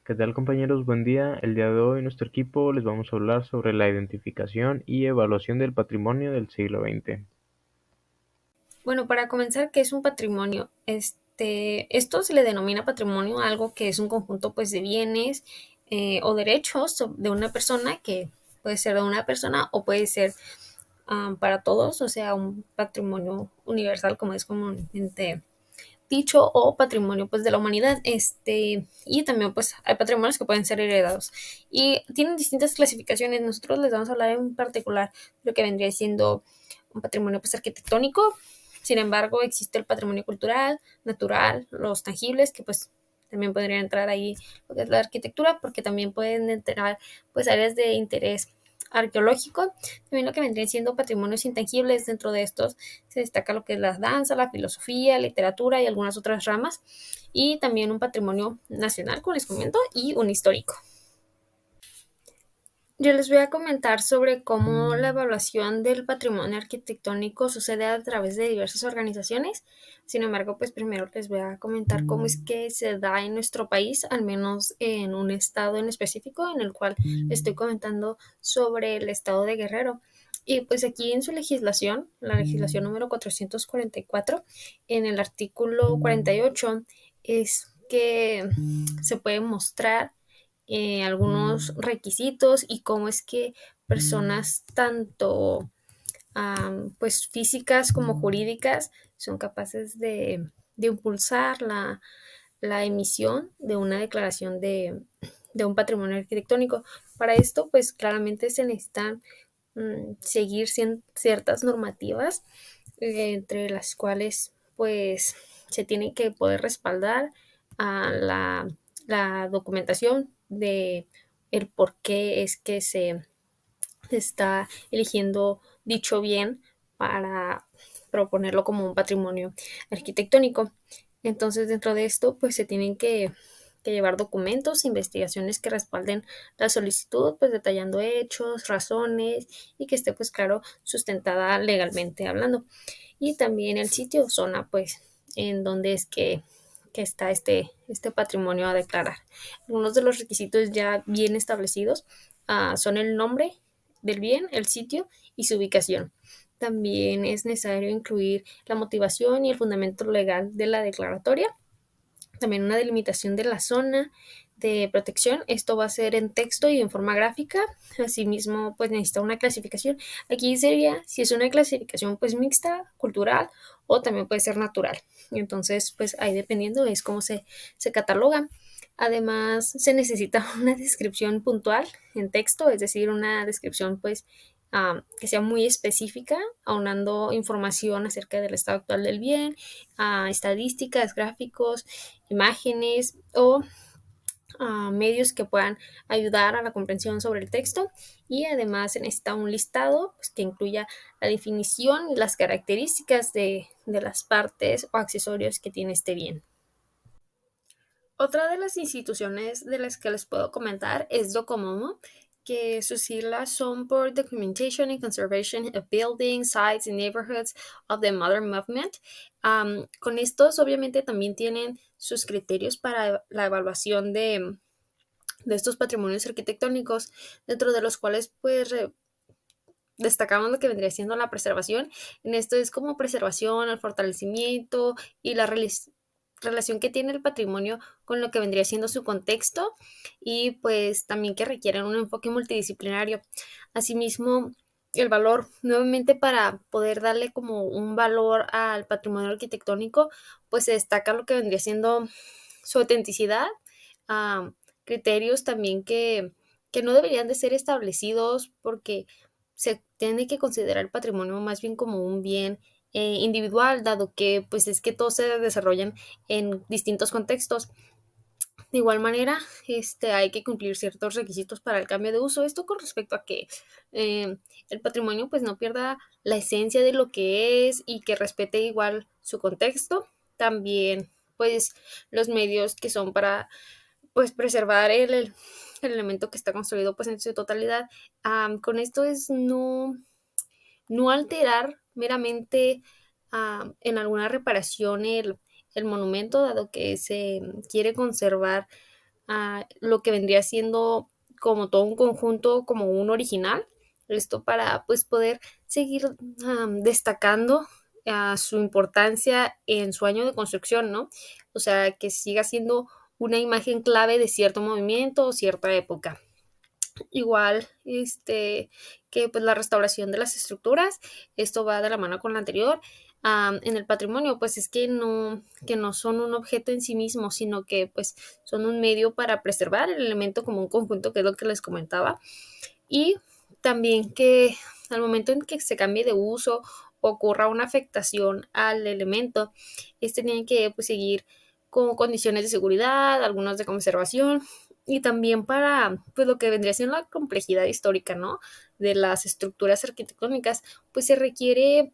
¿Qué tal, compañeros? Buen día. El día de hoy nuestro equipo les vamos a hablar sobre la identificación y evaluación del patrimonio del siglo XX. Bueno, para comenzar, ¿qué es un patrimonio? Esto se le denomina patrimonio a algo que es un conjunto pues de bienes o derechos de una persona, que puede ser de una persona o puede ser para todos, o sea, un patrimonio universal como es comúnmente dicho, o patrimonio pues de la humanidad. Y también pues hay patrimonios que pueden ser heredados y tienen distintas clasificaciones. Nosotros les vamos a hablar en particular de lo que vendría siendo un patrimonio pues arquitectónico. Sin embargo, existe el patrimonio cultural, natural, los tangibles, que pues también podrían entrar ahí lo que es la arquitectura, porque también pueden entrar pues áreas de interés arqueológico. También lo que vendrían siendo patrimonios intangibles. Dentro de estos se destaca lo que es la danza, la filosofía, literatura y algunas otras ramas, y también un patrimonio nacional, como les comento, y un histórico. Yo les voy a comentar sobre cómo la evaluación del patrimonio arquitectónico sucede a través de diversas organizaciones. Sin embargo, pues primero les voy a comentar cómo es que se da en nuestro país, al menos en un estado en específico, en el cual estoy comentando sobre el estado de Guerrero. Y pues aquí en su legislación, la legislación número 444, en el artículo 48, es que se puede mostrar algunos requisitos y cómo es que personas tanto pues físicas como jurídicas son capaces de impulsar la emisión de una declaración de un patrimonio arquitectónico. Para esto, pues claramente se necesitan seguir ciertas normativas, entre las cuales pues se tiene que poder respaldar a la documentación de el por qué es que se está eligiendo dicho bien para proponerlo como un patrimonio arquitectónico. Entonces, dentro de esto, pues se tienen que llevar documentos, investigaciones que respalden la solicitud, pues detallando hechos, razones y que esté, pues claro, sustentada legalmente hablando. Y también el sitio o zona, pues, en donde es que está este patrimonio a declarar. Algunos de los requisitos ya bien establecidos son el nombre del bien, el sitio y su ubicación. También es necesario incluir la motivación y el fundamento legal de la declaratoria, también una delimitación de la zona de protección. Esto va a ser en texto y en forma gráfica. Asimismo, pues necesita una clasificación. Aquí sería si es una clasificación pues mixta, cultural o también puede ser natural. Entonces, pues ahí dependiendo es cómo se cataloga. Además, se necesita una descripción puntual en texto, es decir, una descripción pues que sea muy específica, aunando información acerca del estado actual del bien, estadísticas, gráficos, imágenes o medios que puedan ayudar a la comprensión sobre el texto. Y además se necesita un listado pues, que incluya la definición y las características de las partes o accesorios que tiene este bien. Otra de las instituciones de las que les puedo comentar es Docomomo, que sus siglas son por Documentation and Conservation of Buildings, Sites and Neighborhoods of the Modern Movement. Con estos obviamente también tienen sus criterios para la evaluación de estos patrimonios arquitectónicos, dentro de los cuales pues destacamos lo que vendría siendo la preservación. En esto es como preservación, el fortalecimiento y la relación que tiene el patrimonio con lo que vendría siendo su contexto, y pues también que requieren un enfoque multidisciplinario. Asimismo, el valor, nuevamente para poder darle como un valor al patrimonio arquitectónico, pues se destaca lo que vendría siendo su autenticidad, criterios también que no deberían de ser establecidos, porque se tiene que considerar el patrimonio más bien como un bien individual, dado que pues es que todos se desarrollan en distintos contextos. De igual manera, hay que cumplir ciertos requisitos para el cambio de uso. Esto con respecto a que el patrimonio pues no pierda la esencia de lo que es y que respete igual su contexto. También pues los medios que son para pues preservar el elemento que está construido pues en su totalidad. Con esto es no alterar meramente en alguna reparación el monumento, dado que se quiere conservar lo que vendría siendo como todo un conjunto, como un original. Esto para pues poder seguir destacando su importancia en su año de construcción, ¿no? O sea, que siga siendo una imagen clave de cierto movimiento o cierta época. Igual, que pues la restauración de las estructuras, esto va de la mano con la anterior. En el patrimonio, pues es que no son un objeto en sí mismo, sino que pues son un medio para preservar el elemento como un conjunto, que es lo que les comentaba. Y también que al momento en que se cambie de uso o ocurra una afectación al elemento, este tiene que pues, seguir con condiciones de seguridad, algunas de conservación, y también para pues, lo que vendría siendo la complejidad histórica, ¿no? De las estructuras arquitectónicas, pues se requiere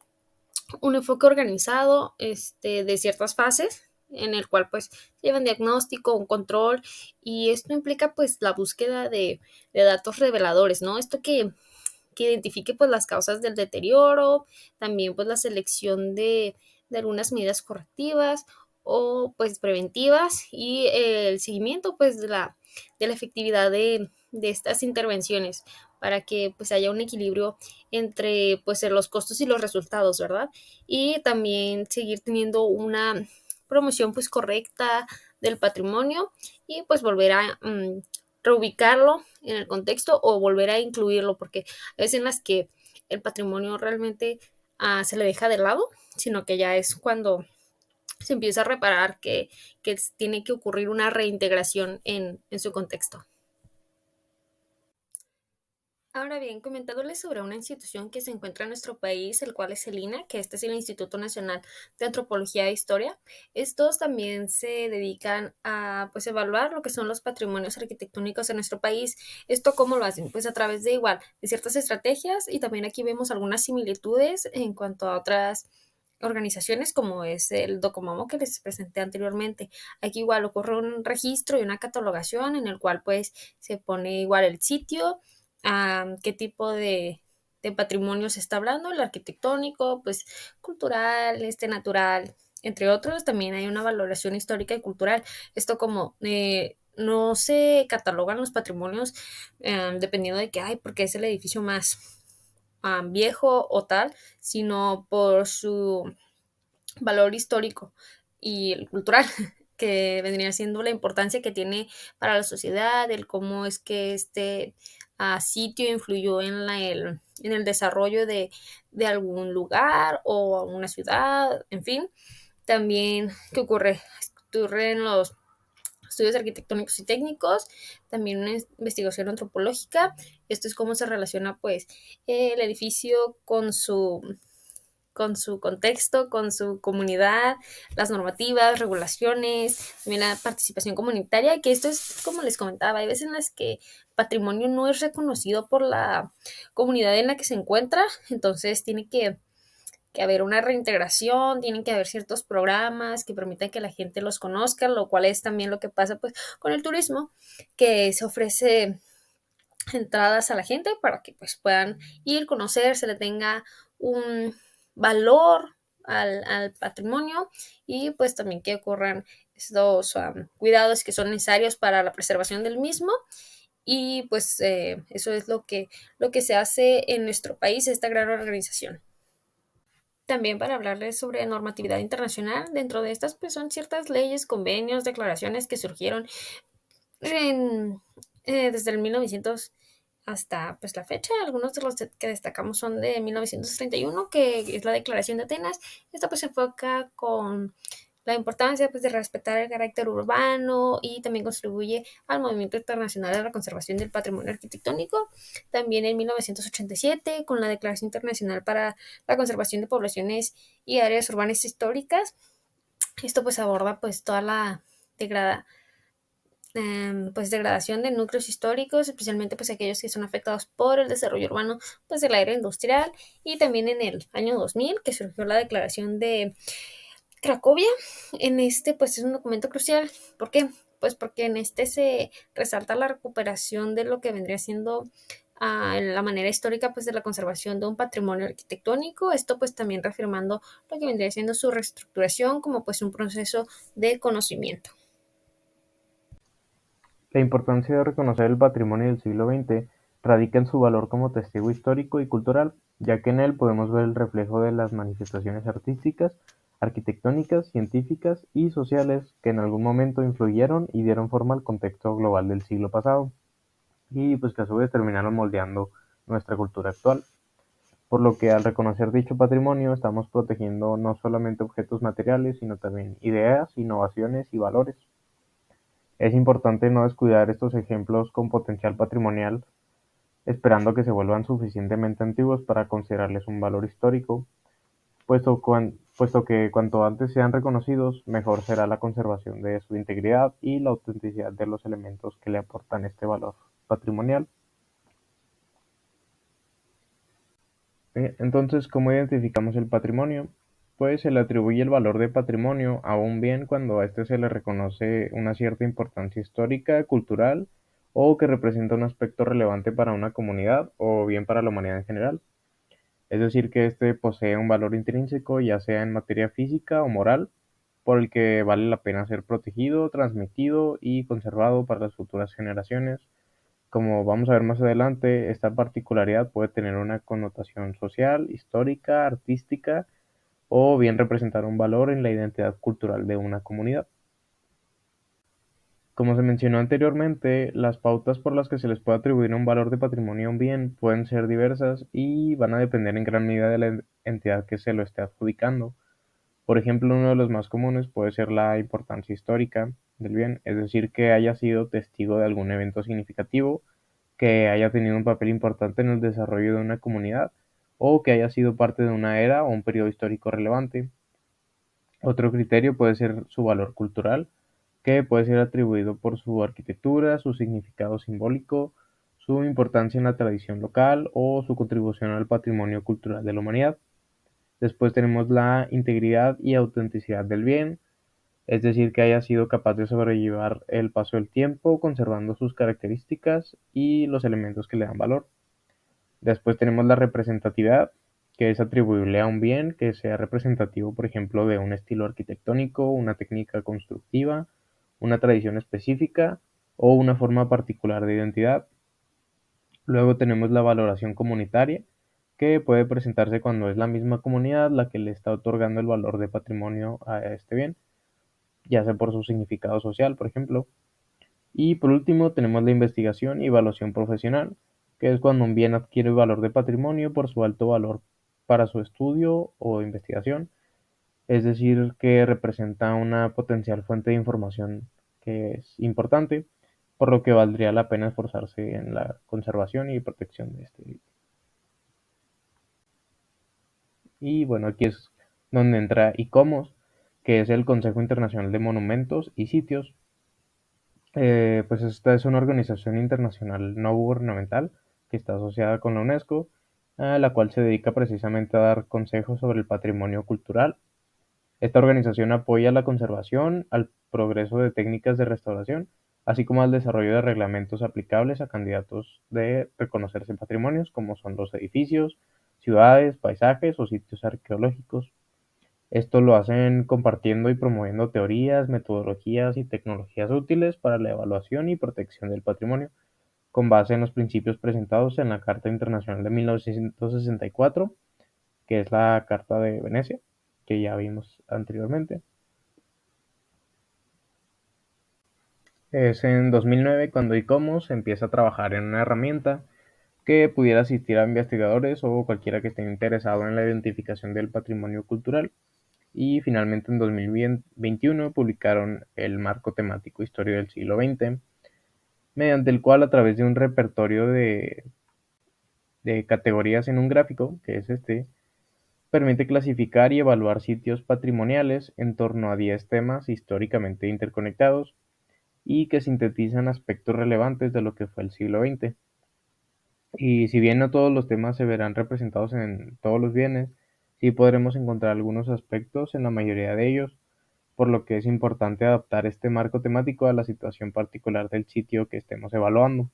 un enfoque organizado de ciertas fases en el cual pues llevan diagnóstico, un control, y esto implica pues la búsqueda de datos reveladores, ¿no? Esto que identifique pues las causas del deterioro, también pues la selección de algunas medidas correctivas o pues preventivas, y el seguimiento pues de la efectividad de estas intervenciones para que pues haya un equilibrio entre pues los costos y los resultados, ¿verdad? Y también seguir teniendo una promoción pues correcta del patrimonio, y pues volver a reubicarlo en el contexto o volver a incluirlo, porque a veces en las que el patrimonio realmente se le deja de lado, sino que ya es cuando se empieza a reparar que tiene que ocurrir una reintegración en su contexto. Ahora bien, comentándoles sobre una institución que se encuentra en nuestro país, el cual es el INAH, que este es el Instituto Nacional de Antropología e Historia. Estos también se dedican a pues evaluar lo que son los patrimonios arquitectónicos en nuestro país. ¿Esto cómo lo hacen? Pues a través de igual, de ciertas estrategias, y también aquí vemos algunas similitudes en cuanto a otras organizaciones como es el Docomomo que les presenté anteriormente. Aquí igual ocurre un registro y una catalogación en el cual pues se pone igual el sitio, qué tipo de patrimonio se está hablando, el arquitectónico, pues cultural, natural, entre otros. También hay una valoración histórica y cultural. Esto como no se catalogan los patrimonios dependiendo de que hay, porque es el edificio más viejo o tal, sino por su valor histórico y el cultural, que vendría siendo la importancia que tiene para la sociedad, el cómo es que este sitio influyó en el desarrollo de algún lugar o una ciudad, en fin. También, ¿qué ocurre? Ocurre en los estudios arquitectónicos y técnicos, también una investigación antropológica. Esto es cómo se relaciona pues el edificio con su contexto, con su comunidad, las normativas, regulaciones, también la participación comunitaria, que esto es como les comentaba, hay veces en las que patrimonio no es reconocido por la comunidad en la que se encuentra, entonces tiene que haber una reintegración, tienen que haber ciertos programas que permitan que la gente los conozca, lo cual es también lo que pasa pues con el turismo, que se ofrece entradas a la gente para que pues puedan ir, conocer, se le tenga un valor al patrimonio, y pues también que ocurran estos cuidados que son necesarios para la preservación del mismo. Y pues eso es lo que se hace en nuestro país, esta gran organización. También para hablarles sobre normatividad internacional, dentro de estas pues son ciertas leyes, convenios, declaraciones que surgieron en, desde el 1900 hasta pues la fecha. Algunos de los que destacamos son de 1931, que es la Declaración de Atenas. Esta pues se enfoca con la importancia pues de respetar el carácter urbano, y también contribuye al movimiento internacional de la conservación del patrimonio arquitectónico. También en 1987 con la Declaración Internacional para la Conservación de Poblaciones y Áreas Urbanas Históricas. Esto pues aborda pues toda la degrada, pues degradación de núcleos históricos, especialmente pues aquellos que son afectados por el desarrollo urbano pues de la era industrial. Y también en el año 2000 que surgió la Declaración de Cracovia. En este pues es un documento crucial. ¿Por qué? Pues porque en este se resalta la recuperación de lo que vendría siendo la manera histórica pues de la conservación de un patrimonio arquitectónico. Esto pues también reafirmando lo que vendría siendo su reestructuración como pues un proceso de conocimiento. La importancia de reconocer el patrimonio del siglo XX radica en su valor como testigo histórico y cultural, ya que en él podemos ver el reflejo de las manifestaciones artísticas, arquitectónicas, científicas y sociales que en algún momento influyeron y dieron forma al contexto global del siglo pasado, y pues que a su vez terminaron moldeando nuestra cultura actual. Por lo que al reconocer dicho patrimonio estamos protegiendo no solamente objetos materiales, sino también ideas, innovaciones y valores. Es importante no descuidar estos ejemplos con potencial patrimonial, esperando que se vuelvan suficientemente antiguos para considerarles un valor histórico, puesto que cuanto antes sean reconocidos, mejor será la conservación de su integridad y la autenticidad de los elementos que le aportan este valor patrimonial. Entonces, ¿cómo identificamos el patrimonio? Pues se le atribuye el valor de patrimonio a un bien cuando a este se le reconoce una cierta importancia histórica, cultural o que representa un aspecto relevante para una comunidad o bien para la humanidad en general. Es decir, que este posee un valor intrínseco, ya sea en materia física o moral, por el que vale la pena ser protegido, transmitido y conservado para las futuras generaciones. Como vamos a ver más adelante, esta particularidad puede tener una connotación social, histórica, artística o bien representar un valor en la identidad cultural de una comunidad. Como se mencionó anteriormente, las pautas por las que se les puede atribuir un valor de patrimonio a un bien pueden ser diversas y van a depender en gran medida de la entidad que se lo esté adjudicando. Por ejemplo, uno de los más comunes puede ser la importancia histórica del bien, es decir, que haya sido testigo de algún evento significativo, que haya tenido un papel importante en el desarrollo de una comunidad o que haya sido parte de una era o un periodo histórico relevante. Otro criterio puede ser su valor cultural, que puede ser atribuido por su arquitectura, su significado simbólico, su importancia en la tradición local o su contribución al patrimonio cultural de la humanidad. Después tenemos la integridad y autenticidad del bien, es decir, que haya sido capaz de sobrellevar el paso del tiempo, conservando sus características y los elementos que le dan valor. Después tenemos la representatividad, que es atribuible a un bien que sea representativo, por ejemplo, de un estilo arquitectónico, una técnica constructiva, una tradición específica o una forma particular de identidad. Luego tenemos la valoración comunitaria, que puede presentarse cuando es la misma comunidad la que le está otorgando el valor de patrimonio a este bien, ya sea por su significado social, por ejemplo. Y por último, tenemos la investigación y evaluación profesional, que es cuando un bien adquiere valor de patrimonio por su alto valor para su estudio o investigación, es decir, que representa una potencial fuente de información que es importante, por lo que valdría la pena esforzarse en la conservación y protección de este. Y bueno, aquí es donde entra ICOMOS, que es el Consejo Internacional de Monumentos y Sitios. Pues esta es una organización internacional no gubernamental que está asociada con la UNESCO, a la cual se dedica precisamente a dar consejos sobre el patrimonio cultural. Esta organización apoya la conservación, al progreso de técnicas de restauración, así como al desarrollo de reglamentos aplicables a candidatos de reconocerse patrimonios, como son los edificios, ciudades, paisajes o sitios arqueológicos. Esto lo hacen compartiendo y promoviendo teorías, metodologías y tecnologías útiles para la evaluación y protección del patrimonio, con base en los principios presentados en la Carta Internacional de 1964, que es la Carta de Venecia, que ya vimos anteriormente. Es en 2009 cuando ICOMOS empieza a trabajar en una herramienta que pudiera asistir a investigadores o cualquiera que esté interesado en la identificación del patrimonio cultural. Y finalmente en 2021 publicaron el marco temático Historia del siglo XX, mediante el cual a través de un repertorio de categorías en un gráfico, que es este, permite clasificar y evaluar sitios patrimoniales en torno a 10 temas históricamente interconectados y que sintetizan aspectos relevantes de lo que fue el siglo XX. Y si bien no todos los temas se verán representados en todos los bienes, sí podremos encontrar algunos aspectos en la mayoría de ellos, por lo que es importante adaptar este marco temático a la situación particular del sitio que estemos evaluando.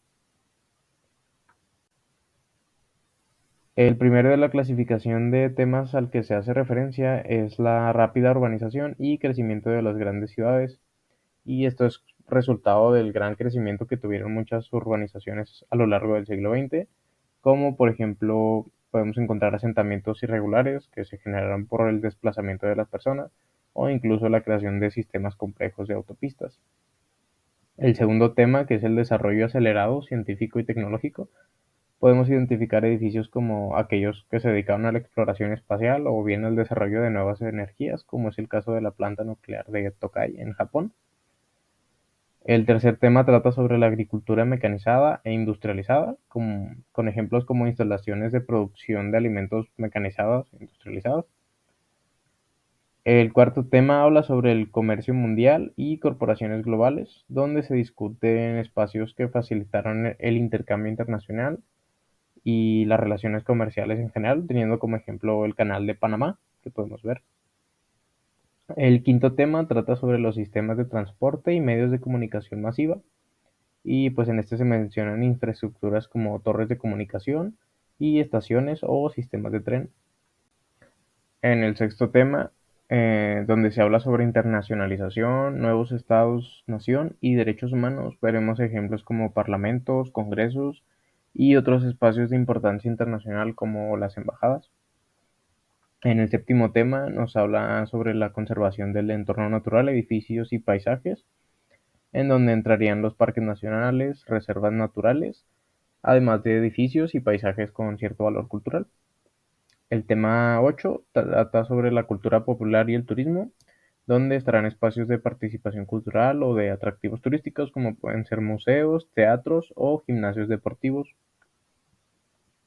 El primero de la clasificación de temas al que se hace referencia es la rápida urbanización y crecimiento de las grandes ciudades. Y esto es resultado del gran crecimiento que tuvieron muchas urbanizaciones a lo largo del siglo XX, como por ejemplo podemos encontrar asentamientos irregulares que se generaron por el desplazamiento de las personas o incluso la creación de sistemas complejos de autopistas. El segundo tema, que es el desarrollo acelerado científico y tecnológico, podemos identificar edificios como aquellos que se dedicaron a la exploración espacial o bien al desarrollo de nuevas energías, como es el caso de la planta nuclear de Tokai en Japón. El tercer tema trata sobre la agricultura mecanizada e industrializada, con ejemplos como instalaciones de producción de alimentos mecanizadas e industrializadas. El cuarto tema habla sobre el comercio mundial y corporaciones globales, donde se discuten espacios que facilitaron el intercambio internacional y las relaciones comerciales en general, teniendo como ejemplo el canal de Panamá, que podemos ver. El quinto tema trata sobre los sistemas de transporte y medios de comunicación masiva, y pues en este se mencionan infraestructuras como torres de comunicación y estaciones o sistemas de tren. En el sexto tema, donde se habla sobre internacionalización, nuevos estados-nación y derechos humanos, veremos ejemplos como parlamentos, congresos y otros espacios de importancia internacional como las embajadas. En el séptimo tema nos habla sobre la conservación del entorno natural, edificios y paisajes, en donde entrarían los parques nacionales, reservas naturales, además de edificios y paisajes con cierto valor cultural. El tema 8 trata sobre la cultura popular y el turismo, donde estarán espacios de participación cultural o de atractivos turísticos como pueden ser museos, teatros o gimnasios deportivos.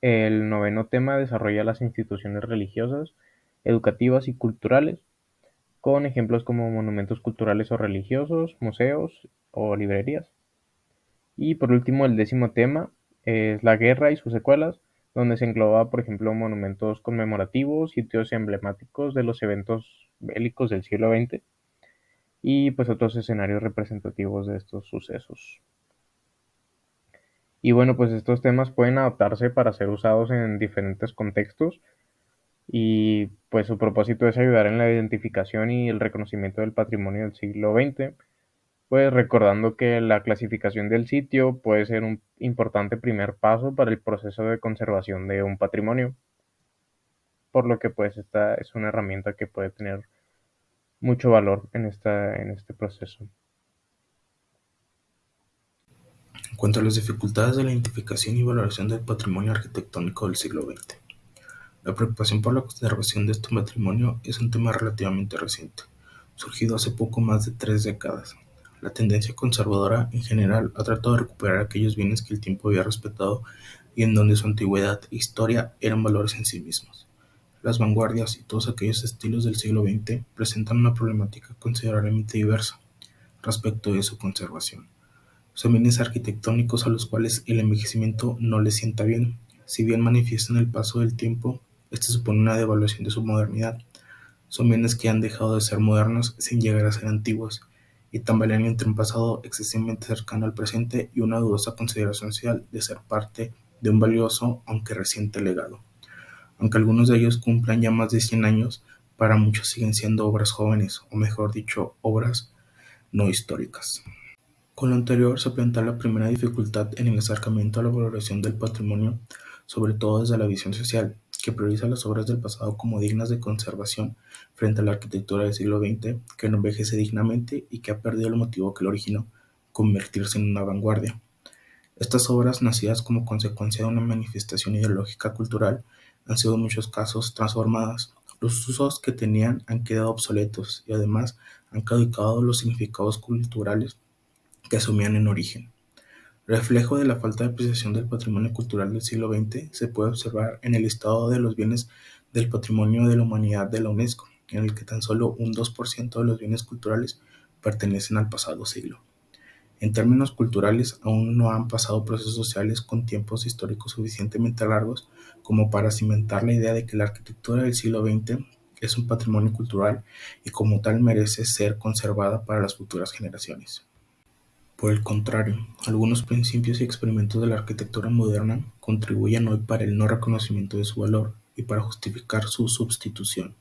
El noveno tema desarrolla las instituciones religiosas, educativas y culturales, con ejemplos como monumentos culturales o religiosos, museos o librerías. Y por último, el décimo tema es la guerra y sus secuelas, donde se engloba, por ejemplo, monumentos conmemorativos, sitios emblemáticos de los eventos bélicos del siglo XX y pues otros escenarios representativos de estos sucesos. Y bueno, pues estos temas pueden adaptarse para ser usados en diferentes contextos y pues su propósito es ayudar en la identificación y el reconocimiento del patrimonio del siglo XX, pues recordando que la clasificación del sitio puede ser un importante primer paso para el proceso de conservación de un patrimonio, por lo que pues esta es una herramienta que puede tener mucho valor en este proceso. En cuanto a las dificultades de la identificación y valoración del patrimonio arquitectónico del siglo XX, la preocupación por la conservación de este patrimonio es un tema relativamente reciente, surgido hace poco más de 3 décadas. La tendencia conservadora en general ha tratado de recuperar aquellos bienes que el tiempo había respetado y en donde su antigüedad e historia eran valores en sí mismos. Las vanguardias y todos aquellos estilos del siglo XX presentan una problemática considerablemente diversa respecto de su conservación. Son bienes arquitectónicos a los cuales el envejecimiento no les sienta bien. Si bien manifiestan el paso del tiempo, este supone una devaluación de su modernidad. Son bienes que han dejado de ser modernos sin llegar a ser antiguos, y tambalean entre un pasado excesivamente cercano al presente y una dudosa consideración social de ser parte de un valioso, aunque reciente legado. Aunque algunos de ellos cumplan ya más de 100 años, para muchos siguen siendo obras jóvenes, o mejor dicho, obras no históricas. Con lo anterior se plantea la primera dificultad en el acercamiento a la valoración del patrimonio, sobre todo desde la visión social, que prioriza las obras del pasado como dignas de conservación frente a la arquitectura del siglo XX, que no envejece dignamente y que ha perdido el motivo que lo originó, convertirse en una vanguardia. Estas obras, nacidas como consecuencia de una manifestación ideológica cultural, han sido en muchos casos transformadas. Los usos que tenían han quedado obsoletos y además han caducado los significados culturales que asumían en origen. Reflejo de la falta de apreciación del patrimonio cultural del siglo XX se puede observar en el listado de los bienes del patrimonio de la humanidad de la UNESCO, en el que tan solo un 2% de los bienes culturales pertenecen al pasado siglo. En términos culturales, aún no han pasado procesos sociales con tiempos históricos suficientemente largos como para cimentar la idea de que la arquitectura del siglo XX es un patrimonio cultural y como tal merece ser conservada para las futuras generaciones. Por el contrario, algunos principios y experimentos de la arquitectura moderna contribuyen hoy para el no reconocimiento de su valor y para justificar su sustitución.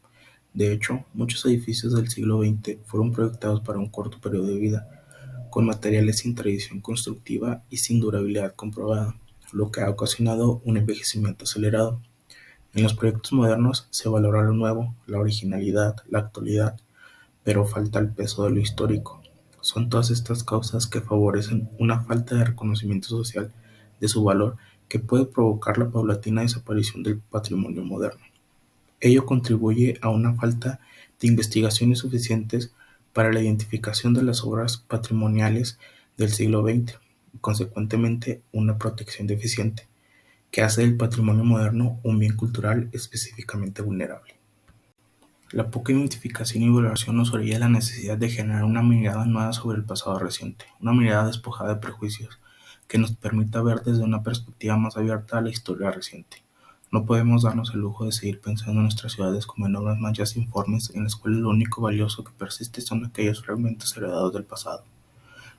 De hecho, muchos edificios del siglo XX fueron proyectados para un corto periodo de vida, con materiales sin tradición constructiva y sin durabilidad comprobada, lo que ha ocasionado un envejecimiento acelerado. En los proyectos modernos se valora lo nuevo, la originalidad, la actualidad, pero falta el peso de lo histórico. Son todas estas causas que favorecen una falta de reconocimiento social de su valor que puede provocar la paulatina desaparición del patrimonio moderno. Ello contribuye a una falta de investigaciones suficientes para la identificación de las obras patrimoniales del siglo XX y, consecuentemente, una protección deficiente, que hace del patrimonio moderno un bien cultural específicamente vulnerable. La poca identificación y valoración nos orilla a la necesidad de generar una mirada nueva sobre el pasado reciente, una mirada despojada de prejuicios, que nos permita ver desde una perspectiva más abierta a la historia reciente. No podemos darnos el lujo de seguir pensando en nuestras ciudades como enormes manchas informes en las cuales lo único valioso que persiste son aquellos fragmentos heredados del pasado.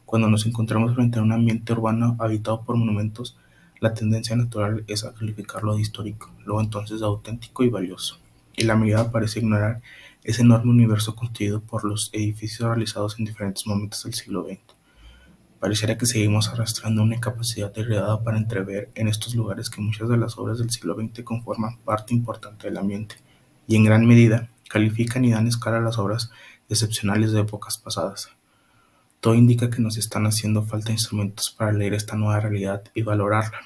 Cuando nos encontramos frente a un ambiente urbano habitado por monumentos, la tendencia natural es a calificar lo de histórico, luego entonces de auténtico y valioso, y la mirada parece ignorar ese enorme universo constituido por los edificios realizados en diferentes momentos del siglo XX. Pareciera que seguimos arrastrando una incapacidad heredada para entrever en estos lugares que muchas de las obras del siglo XX conforman parte importante del ambiente, y en gran medida califican y dan escala a las obras excepcionales de épocas pasadas. Todo indica que nos están haciendo falta instrumentos para leer esta nueva realidad y valorarla.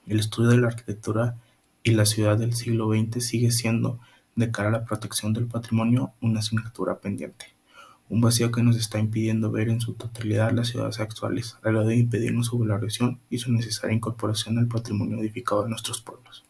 El estudio de la arquitectura y la ciudad del siglo XX sigue siendo, de cara a la protección del patrimonio, una asignatura pendiente. Un vacío que nos está impidiendo ver en su totalidad las ciudades actuales, a la de impedirnos su valoración y su necesaria incorporación al patrimonio edificado de nuestros pueblos.